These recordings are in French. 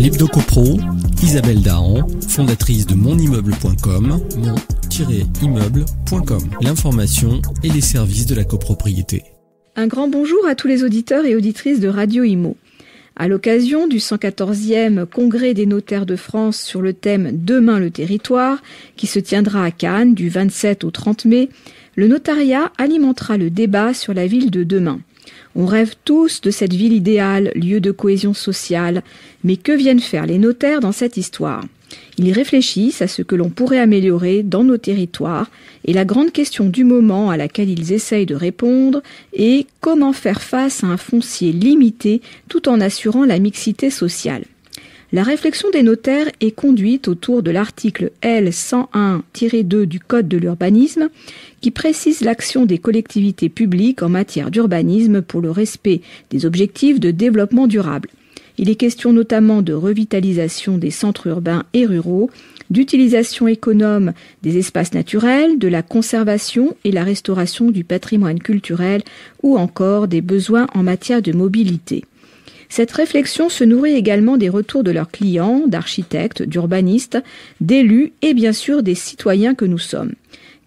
L'Hebdo-Copro, Isabelle Dahan, fondatrice de monimmeuble.com, mon-immeuble.com. L'information et les services de la copropriété. Un grand bonjour à tous les auditeurs et auditrices de Radio Imo. À l'occasion du 114e Congrès des notaires de France sur le thème « Demain le territoire » qui se tiendra à Cannes du 27 au 30 mai, le notariat alimentera le débat sur la ville de demain. On rêve tous de cette ville idéale, lieu de cohésion sociale, mais que viennent faire les notaires dans cette histoire ? Ils réfléchissent à ce que l'on pourrait améliorer dans nos territoires et la grande question du moment à laquelle ils essayent de répondre est comment faire face à un foncier limité tout en assurant la mixité sociale. La réflexion des notaires est conduite autour de l'article L101-2 du Code de l'urbanisme qui précise l'action des collectivités publiques en matière d'urbanisme pour le respect des objectifs de développement durable. Il est question notamment de revitalisation des centres urbains et ruraux, d'utilisation économe des espaces naturels, de la conservation et la restauration du patrimoine culturel ou encore des besoins en matière de mobilité. Cette réflexion se nourrit également des retours de leurs clients, d'architectes, d'urbanistes, d'élus et bien sûr des citoyens que nous sommes.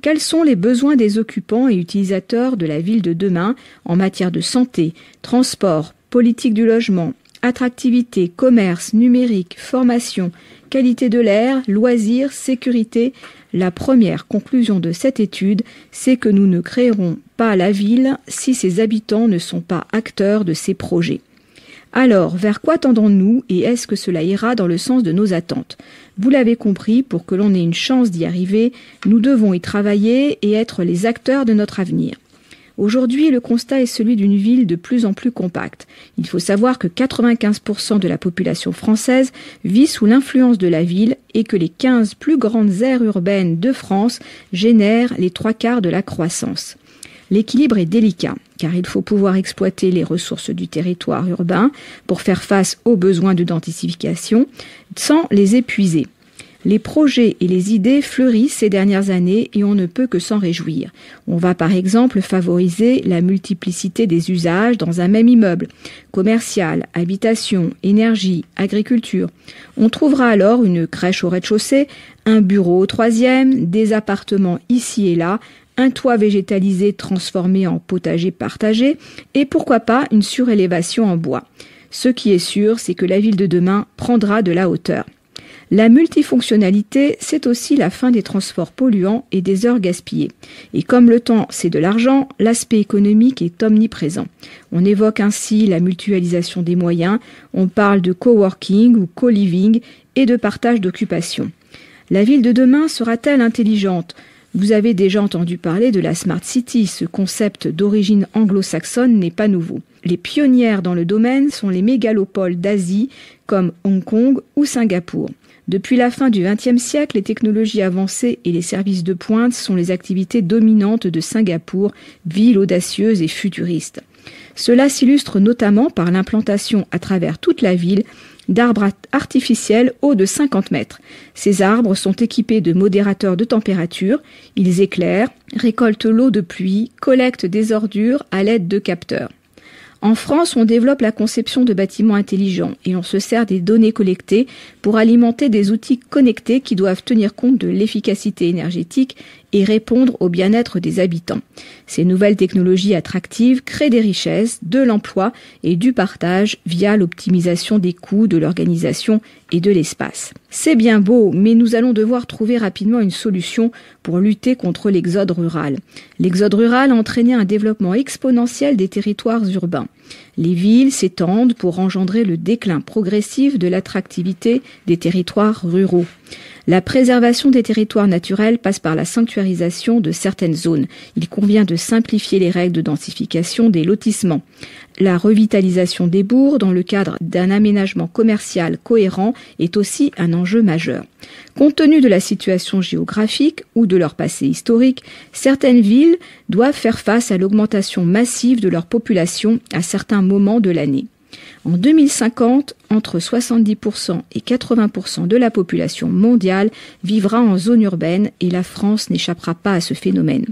Quels sont les besoins des occupants et utilisateurs de la ville de demain en matière de santé, transport, politique du logement, attractivité, commerce, numérique, formation, qualité de l'air, loisirs, sécurité? La première conclusion de cette étude, c'est que nous ne créerons pas la ville si ses habitants ne sont pas acteurs de ces projets. Alors, vers quoi tendons-nous et est-ce que cela ira dans le sens de nos attentes ? Vous l'avez compris, pour que l'on ait une chance d'y arriver, nous devons y travailler et être les acteurs de notre avenir. Aujourd'hui, le constat est celui d'une ville de plus en plus compacte. Il faut savoir que 95% de la population française vit sous l'influence de la ville et que les 15 plus grandes aires urbaines de France génèrent les 3/4 de la croissance. L'équilibre est délicat, car il faut pouvoir exploiter les ressources du territoire urbain pour faire face aux besoins de densification sans les épuiser. Les projets et les idées fleurissent ces dernières années et on ne peut que s'en réjouir. On va par exemple favoriser la multiplicité des usages dans un même immeuble, commercial, habitation, énergie, agriculture. On trouvera alors une crèche au rez-de-chaussée, un bureau au 3e, des appartements ici et là, un toit végétalisé transformé en potager partagé et pourquoi pas une surélévation en bois. Ce qui est sûr, c'est que la ville de demain prendra de la hauteur. La multifonctionnalité, c'est aussi la fin des transports polluants et des heures gaspillées. Et comme le temps, c'est de l'argent, l'aspect économique est omniprésent. On évoque ainsi la mutualisation des moyens, on parle de coworking ou co-living et de partage d'occupation. La ville de demain sera-t-elle intelligente ? Vous avez déjà entendu parler de la Smart City, ce concept d'origine anglo-saxonne n'est pas nouveau. Les pionnières dans le domaine sont les mégalopoles d'Asie comme Hong Kong ou Singapour. Depuis la fin du XXe siècle, les technologies avancées et les services de pointe sont les activités dominantes de Singapour, ville audacieuse et futuriste. Cela s'illustre notamment par l'implantation à travers toute la ville d'arbres artificiels hauts de 50 mètres. Ces arbres sont équipés de modérateurs de température, ils éclairent, récoltent l'eau de pluie, collectent des ordures à l'aide de capteurs. En France, on développe la conception de bâtiments intelligents et on se sert des données collectées pour alimenter des outils connectés qui doivent tenir compte de l'efficacité énergétique et répondre au bien-être des habitants. Ces nouvelles technologies attractives créent des richesses, de l'emploi et du partage via l'optimisation des coûts, de l'organisation et de l'espace. C'est bien beau, mais nous allons devoir trouver rapidement une solution pour lutter contre l'exode rural. L'exode rural a entraîné un développement exponentiel des territoires urbains. Les villes s'étendent pour engendrer le déclin progressif de l'attractivité des territoires ruraux. La préservation des territoires naturels passe par la sanctuarisation de certaines zones. Il convient de simplifier les règles de densification des lotissements. La revitalisation des bourgs dans le cadre d'un aménagement commercial cohérent est aussi un enjeu majeur. Compte tenu de la situation géographique ou de leur passé historique, certaines villes doivent faire face à l'augmentation massive de leur population à certains moments de l'année. En 2050, entre 70% et 80% de la population mondiale vivra en zone urbaine et la France n'échappera pas à ce phénomène.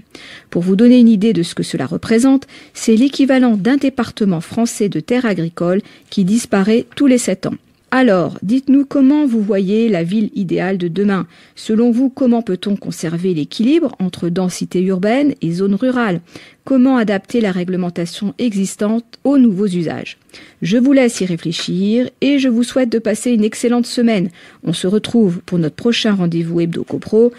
Pour vous donner une idée de ce que cela représente, c'est l'équivalent d'un département français de terres agricoles qui disparaît tous les 7 ans. Alors, dites-nous comment vous voyez la ville idéale de demain. Selon vous, comment peut-on conserver l'équilibre entre densité urbaine et zone rurale? Comment adapter la réglementation existante aux nouveaux usages? Je vous laisse y réfléchir et je vous souhaite de passer une excellente semaine. On se retrouve pour notre prochain rendez-vous Hebdo Copro